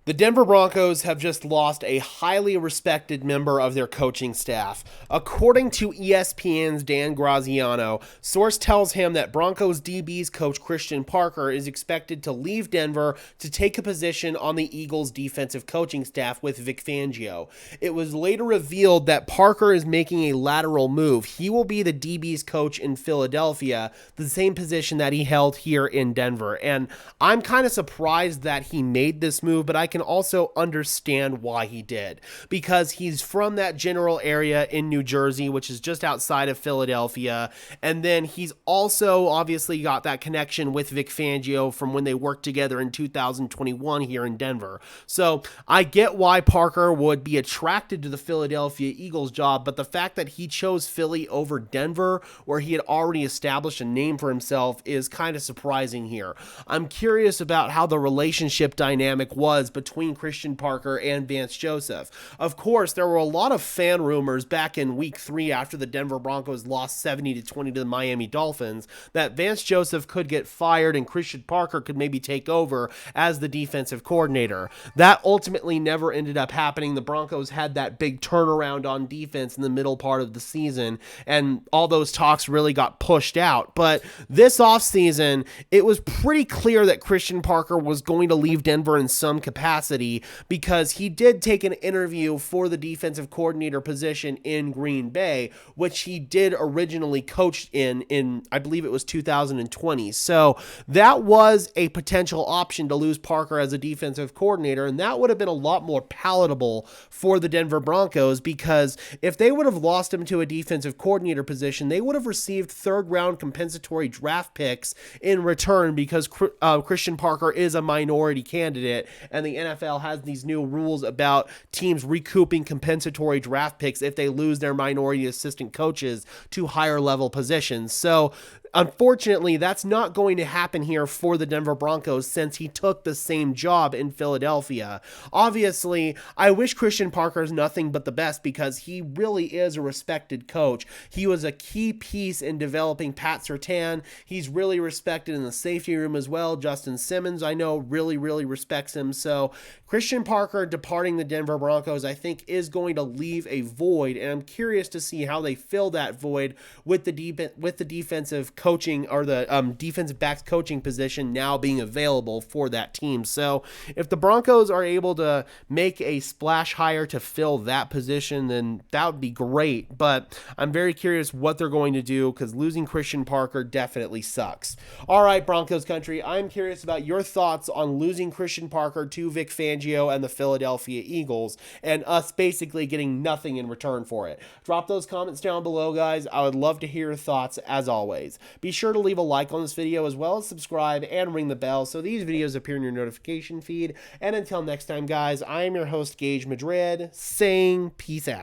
The Denver Broncos have just lost a highly respected member of their coaching staff. According to ESPN's Dan Graziano, source tells him that Broncos DB's coach Christian Parker is expected to leave Denver to take a position on the Eagles' defensive coaching staff with Vic Fangio. It was later revealed that Parker is making a lateral move. He will be the DB's coach in Philadelphia, the same position that he held here in Denver. And I'm kind of surprised that he made this move, but I can also understand why he did, because he's from that general area in New Jersey, which is just outside of Philadelphia. And then he's also obviously got that connection with Vic Fangio from when they worked together in 2021 here in Denver. So I get why Parker would be attracted to the Philadelphia Eagles job, but the fact that he chose Philly over Denver, where he had already established a name for himself, is kind of surprising here. I'm curious about how the relationship dynamic was between Christian Parker and Vance Joseph. Of course, there were a lot of fan rumors back in week 3 after the Denver Broncos lost 70-20 to the Miami Dolphins that Vance Joseph could get fired and Christian Parker could maybe take over as the defensive coordinator. That ultimately never ended up happening. The Broncos had that big turnaround on defense in the middle part of the season, and all those talks really got pushed out. But this offseason, it was pretty clear that Christian Parker was going to leave Denver in some capacity, because he did take an interview for the defensive coordinator position in Green Bay, which he did originally coach in I believe it was 2020. So that was a potential option to lose Parker as a defensive coordinator, and that would have been a lot more palatable for the Denver Broncos, because if they would have lost him to a defensive coordinator position, they would have received third-round compensatory draft picks in return, because Christian Parker is a minority candidate, and the NFL has these new rules about teams recouping compensatory draft picks if they lose their minority assistant coaches to higher level positions. So unfortunately, that's not going to happen here for the Denver Broncos, since he took the same job in Philadelphia. Obviously, I wish Christian Parker nothing but the best, because he really is a respected coach. He was a key piece in developing Pat Surtain. He's really respected in the safety room as well. Justin Simmons, I know, really respects him. So Christian Parker departing the Denver Broncos, I think, is going to leave a void, and I'm curious to see how they fill that void with the defensive coaching, or the defensive backs coaching position now being available for that team. So if the Broncos are able to make a splash hire to fill that position, then that would be great. But I'm very curious what they're going to do, because losing Christian Parker definitely sucks. All right, Broncos country, I'm curious about your thoughts on losing Christian Parker to Vic Fangio and the Philadelphia Eagles, and us basically getting nothing in return for it. Drop those comments down below, guys. I would love to hear your thoughts as always. Be sure to leave a like on this video, as well as subscribe and ring the bell so these videos appear in your notification feed. And until next time, guys, I am your host, Gage Madrid, saying peace out.